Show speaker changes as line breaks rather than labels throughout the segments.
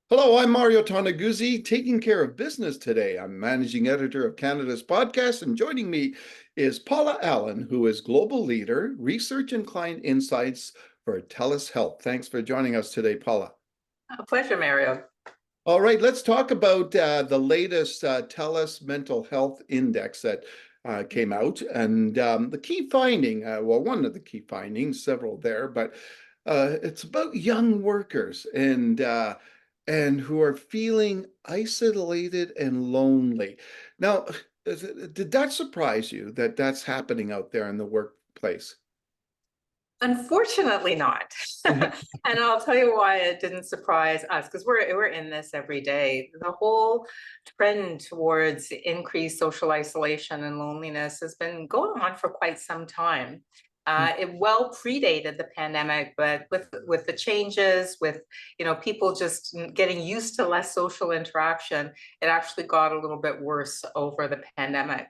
Hello, I'm Mario Toneguzzi, taking care of business today. I'm managing editor of Canada's podcast, and joining me is Paula Allen, who is global leader, research and client insights for TELUS Health. Thanks for joining us today, Paula.
A pleasure, Mario.
All right, let's talk about the latest TELUS Mental Health Index that came out. And the key finding, well, one of the key findings, several there, but it's about young workers and who are feeling isolated and lonely. Now, did that surprise you that that's happening out there in the workplace?
Unfortunately not. And I'll tell you why it didn't surprise us, because we're in this every day. The whole trend towards increased social isolation and loneliness has been going on for quite some time. It well predated the pandemic, but with the changes, with people just getting used to less social interaction, it actually got a little bit worse over the pandemic.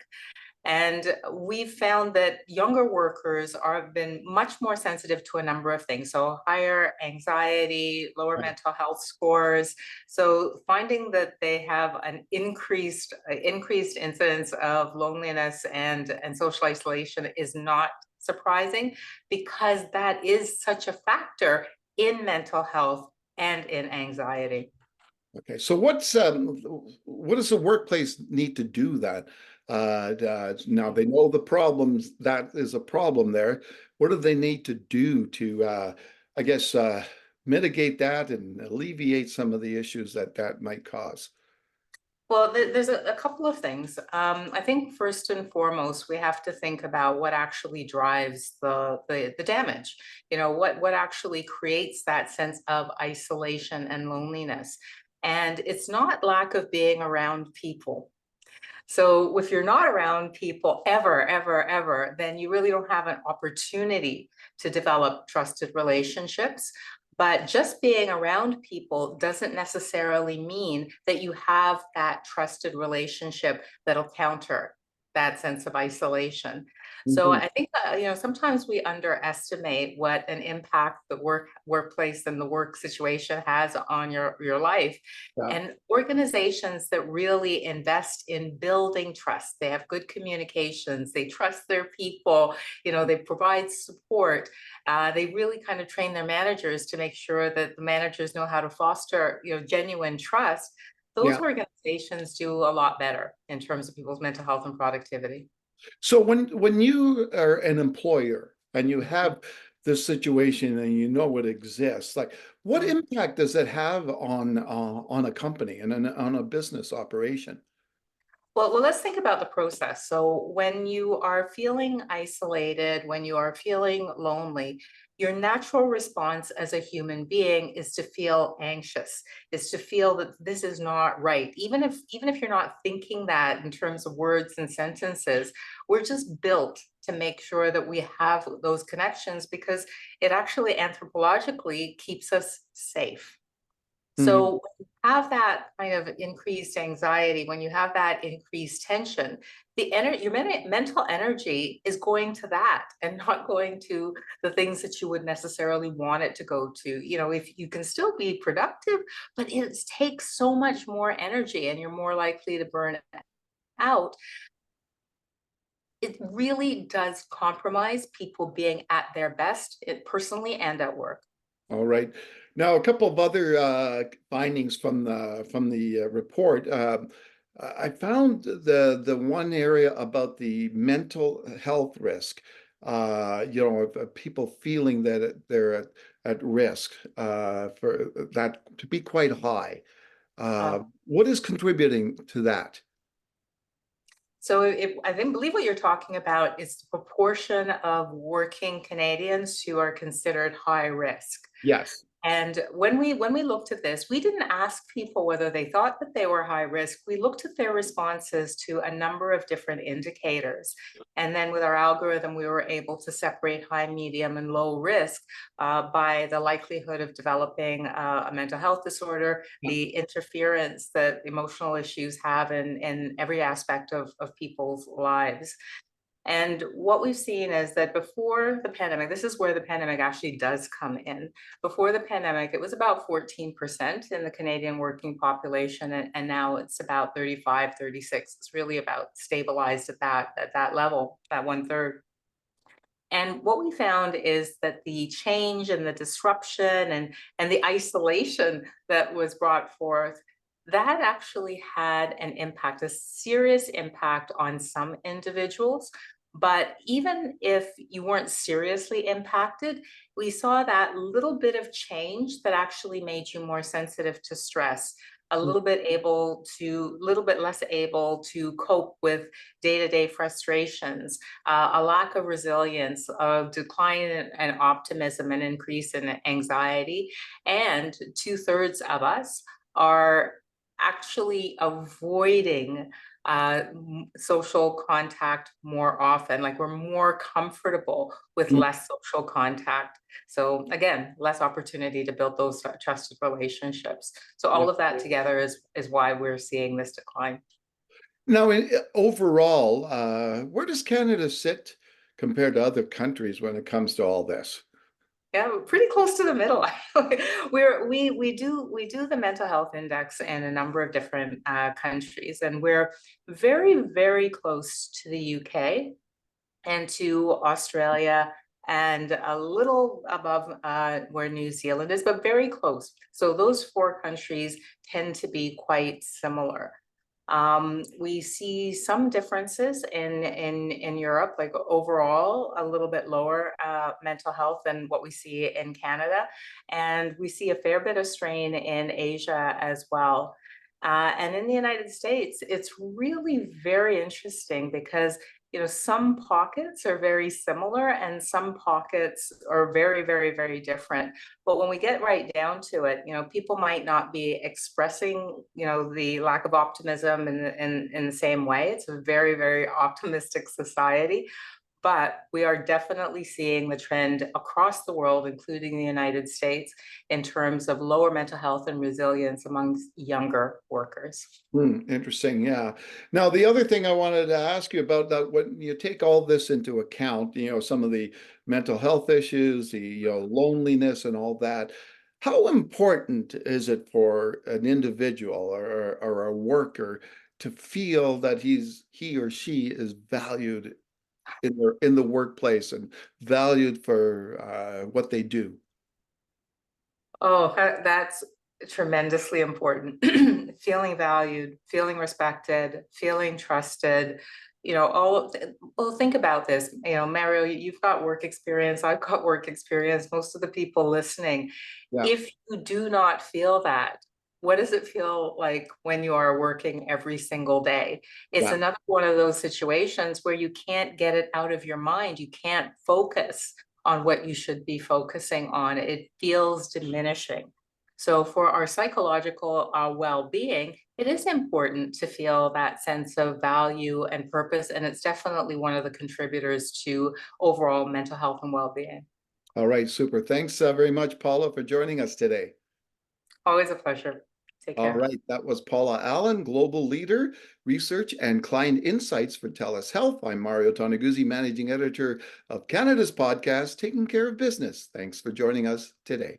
And we've found that younger workers are been much more sensitive to a number of things. So higher anxiety, lower
Right.
mental health scores. So finding that they have an increased incidence of loneliness and social isolation is not surprising, because that is such a factor in mental health and in anxiety.
Okay, so what does the workplace need to do that? Now they know the problems that is a problem there. What do they need to do to, I guess, mitigate that and alleviate some of the issues that that might cause?
Well, there's a couple of things. I think first and foremost, we have to think about what actually drives the damage. What actually creates that sense of isolation and loneliness. And it's not lack of being around people. So if you're not around people ever, then you really don't have an opportunity to develop trusted relationships. But just being around people doesn't necessarily mean that you have that trusted relationship that'll counter that sense of isolation. So
Mhm.
I think sometimes we underestimate what an impact the workplace and the work situation has on your life.
Yeah.
And organizations that really invest in building trust, they have good communications, they trust their people, they provide support. They really kind of train their managers to make sure that the managers know how to foster, genuine trust. Those
Yeah.
organizations do a lot better in terms of people's mental health and productivity.
So when you are an employer and you have this situation and you know it exists, like what
Mhm.
impact does it have on a company and on a business operation?
Well, let's think about the process. So, when you are feeling isolated, when you are feeling lonely, your natural response as a human being is to feel anxious, is to feel that this is not right. Even if you're not thinking that in terms of words and sentences, we're just built to make sure that we have those connections, because it actually anthropologically keeps us safe.
Mhm.
So when you have that kind of increased anxiety, when you have that increased tension, mental energy is going to that and not going to the things that you would necessarily want it to go to. If you can still be productive, but it takes so much more energy and you're more likely to burn out. It really does compromise people being at their best, personally and at work.
All right. Now, a couple of other findings from the report. I found the one area about the mental health risk. Of people feeling that they're at risk for that to be quite high. What is contributing to that?
So I think believe what you're talking about is the proportion of working Canadians who are considered high risk.
Yes.
And when we looked at this, we didn't ask people whether they thought that they were high risk. We looked at their responses to a number of different indicators. And then with our algorithm, we were able to separate high, medium, and low risk by the likelihood of developing a mental health disorder, the interference that emotional issues have in every aspect of people's lives. And what we've seen is that before the pandemic, this is where the pandemic actually does come in. Before the pandemic, it was about 14% in the Canadian working population, and now it's about 35, 36. It's really about stabilized at that level, that 1/3. And what we found is that the change and the disruption and the isolation that was brought forth, that actually had an impact, a serious impact on some individuals. But even if you weren't seriously impacted, we saw that little bit of change that actually made you more sensitive to stress, a little bit less able to cope with day-to-day frustrations, a lack of resilience, a decline in optimism, and increase in anxiety. And 2/3 of us are actually avoiding social contact more often. Like we're more comfortable with
Mm.
less social contact. So again, less opportunity to build those trusted relationships. So
Yeah.
all of that together is why we're seeing this decline.
Now, overall, where does Canada sit compared to other countries when it comes to all this?
Yeah, we're pretty close to the middle. We do the mental health index in a number of different countries, and we're very close to the UK and to Australia, and a little above where New Zealand is, but very close. So those four countries tend to be quite similar. We see some differences in Europe, like overall a little bit lower mental health than what we see in Canada, and we see a fair bit of strain in Asia as well. And in the United States, it's really very interesting because some pockets are very similar and some pockets are very different. But when we get right down to it, people might not be expressing, the lack of optimism in the same way. It's a very optimistic society. But we are definitely seeing the trend across the world, including the United States, in terms of lower mental health and resilience amongst younger workers.
Interesting. Yeah. Now, the other thing I wanted to ask you about that, when you take all this into account, some of the mental health issues, the, loneliness and all that, how important is it for an individual or a worker to feel that he or she is valued in the workplace and valued for what they do?
Oh, that's tremendously important. Feeling valued, feeling respected, feeling trusted. Well, think about this. Mario, you've got work experience. I've got work experience. Most of the people listening,
Yeah.
if you do not feel that, what does it feel like when you are working every single day? It's
Yeah.
another one of those situations where you can't get it out of your mind. You can't focus on what you should be focusing on. It feels diminishing. So for our psychological well-being, it is important to feel that sense of value and purpose, and it's definitely one of the contributors to overall mental health and well-being.
All right. Super. Thanks very much, Paula, for joining us today.
Always a pleasure. Take
All
care.
right, that was Paula Allen, Global Leader, Research and Client Insights for TELUS Health. I'm Mario Toneguzzi, Managing Editor of Canada's podcast, Taking Care of Business. Thanks for joining us today.